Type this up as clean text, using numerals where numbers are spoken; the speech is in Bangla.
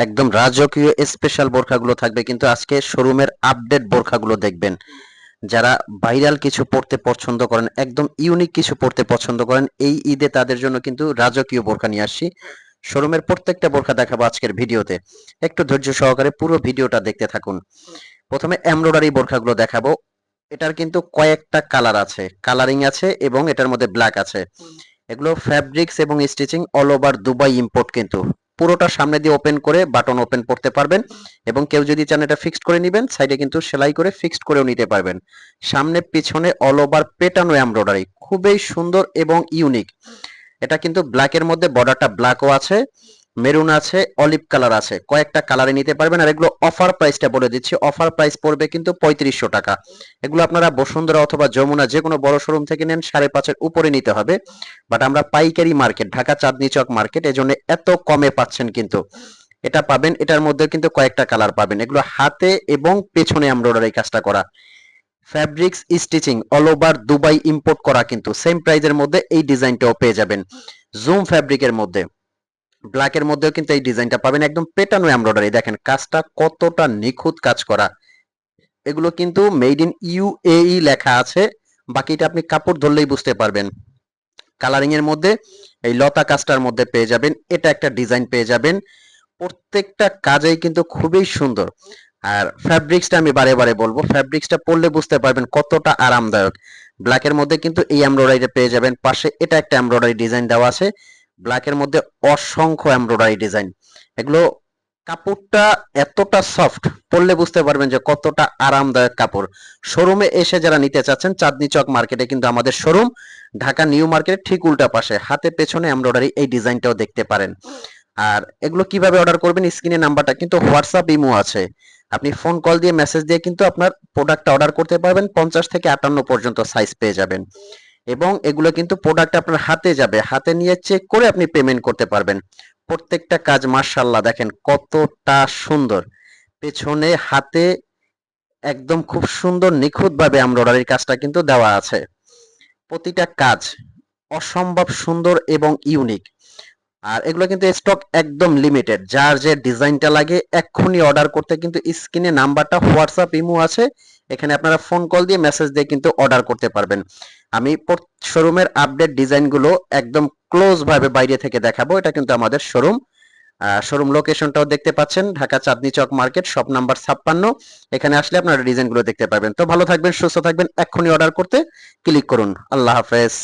একদম রাজকীয় স্পেশাল বোরখাগুলো থাকবে, কিন্তু আজকে শোরুমের আপডেট বোরখাগুলো দেখবেন। যারা ভাইরাল কিছু পড়তে পছন্দ করেন, একদম ইউনিক কিছু পড়তে পছন্দ করেন, এই ঈদে তাদের জন্য কিন্তু রাজকীয় বোরখা নিয়ে আসছি। শোরুমের প্রত্যেকটা বোরখা দেখাবো আজকের ভিডিওতে। একটু ধৈর্য সহকারে পুরো ভিডিওটা দেখতে থাকুন। প্রথমে এমব্রয়ডারি বোরখাগুলো দেখাবো। এটার কিন্তু কয়েকটা কালার আছে, কালারিং আছে এবং এটার মধ্যে ব্ল্যাক আছে। এগুলো ফ্যাব্রিক্স এবং stitching all over Dubai import, কিন্তু পুরোটা সামনে দিয়ে ওপেন করে বাটন ওপেন করতে পারবেন, এবং কেউ যদি চান এটা ফিক্সড করে নেবেন, সাইডে কিন্তু সেলাই করে ফিক্সড করেও নিতে পারবেন। সামনে পিছনে অল ওভার পেটানো এমব্রয়ডারি, খুবই সুন্দর এবং ইউনিক। এটা কিন্তু ব্ল্যাকের মধ্যে বর্ডারটা ব্ল্যাকও আছে, মেরুন আছে, অলিভ কালার আছে, কয়েকটা কালারে নিতে পারবেন। আর এগুলো অফার প্রাইসটা বলে দিচ্ছি, অফার প্রাইস পড়বে কিন্তু 3500 টাকা। এগুলো আপনারা বসুন্ধরা অথবা যমুনা যে কোনো বড় শোরুম থেকে নেন 5.5-এর উপরে নিতে হবে, বাট আমরা পাইকারি মার্কেট, ঢাকা চাঁদনি চক মার্কেট, এজন্য এত কমে পাচ্ছেন। কিন্তু এটা পাবেন, এটার মধ্যে কিন্তু কয়েকটা কালার পাবেন। এগুলো হাতে এবং পেছনে এমব্রয়ডারি কাজটা করা, fabrics stitching all over Dubai import করা, কিন্তু সেম প্রাইজের মধ্যে এই ডিজাইনটাও পেয়ে যাবেন। জুম ফ্যাব্রিকের মধ্যে ব্ল্যাকের মধ্যেও কিন্তু এই ডিজাইনটা পাবেন, একদম পেটানো এমব্রয়ডারি। দেখেন কাজটা কতটা নিখুঁত কাজ করা। এগুলো কিন্তু মেড ইন ইউএই লেখা আছে, বাকিটা আপনি কাপড় ধরলেই বুঝতে পারবেন। কালারিং এর মধ্যে এই লতা কাজটার মধ্যে পেয়ে যাবেন, এটা একটা ডিজাইন পেয়ে যাবেন। প্রত্যেকটা কাজেই কিন্তু খুবই সুন্দর। আর ফ্যাব্রিক্সটা আমি বারে বারে বলবো, ফ্যাব্রিক্সটা পরলে বুঝতে পারবেন কতটা আরামদায়ক। ব্ল্যাকের মধ্যে কিন্তু এই এমব্রয়ডারিটা পেয়ে যাবেন, পাশে এটা একটা এমব্রয়ডারি ডিজাইন দেওয়া আছে। ব্ল্যাকের মধ্যে অসংখ্য এমব্রয়ডারি ডিজাইন। এগুলো কাপড়টা এতটা সফট, পরলে বুঝতে পারবেন যে কতটা আরামদায়ক কাপড়। শোরুমে এসে যারা নিতে চাচ্ছেন, চাঁদনি চক মার্কেটে কিন্তু আমাদের শোরুম, ঢাকা নিউ মার্কেটের ঠিক উল্টা পাশে। হাতে পেছনে এমব্রয়ডারি এই ডিজাইনটাও দেখতে পারেন। আর এগুলো কিভাবে অর্ডার করবেন, স্ক্রিনে নাম্বারটা কিন্তু হোয়াটসঅ্যাপ ইমো আছে, আপনি ফোন কল দিয়ে মেসেজ দিয়ে কিন্তু আপনার প্রোডাক্টটা অর্ডার করতে পারবেন। 50 থেকে 58 পর্যন্ত সাইজ পেয়ে যাবেন, এবং এগুলো কিন্তু প্রোডাক্ট আপনার হাতে যাবে, হাতে নিয়ে চেক করে আপনি পেমেন্ট করতে পারবেন। প্রত্যেকটা কাজ মাশাআল্লাহ দেখেন কতটা সুন্দর। পেছনে হাতে একদম খুব সুন্দর নিখুঁত ভাবে এমব্রয়ডারির কাজটা কিন্তু দেওয়া আছে। প্রতিটা কাজ অসম্ভব সুন্দর এবং ইউনিক। আর এগুলো কিন্তু স্টক একদম লিমিটেড, যার যে ডিজাইনটা লাগে এক্ষুনি অর্ডার করতে কিন্তু স্ক্রিনে নাম্বারটা হোয়াটসঅ্যাপ ইমো আছে, এখানে আপনারা ফোন কল দিয়ে মেসেজ দিয়ে কিন্তু অর্ডার করতে পারবেন। আমি শোরুমের আপডেট ডিজাইনগুলো একদম ক্লোজ ভাবে বাইরে থেকে দেখাবো। এটা কিন্তু আমাদের শোরুম, শোরুম লোকেশনটাও দেখতে পাচ্ছেন, Dhaka Chandni Chowk market, shop number 56। এখানে আসলে আপনারা ডিজাইনগুলো দেখতে পাবেন। তো ভালো থাকবেন, সুস্থ থাকবেন, এক্ষুনি অর্ডার করতে ক্লিক করুন। আল্লাহ হাফেজ।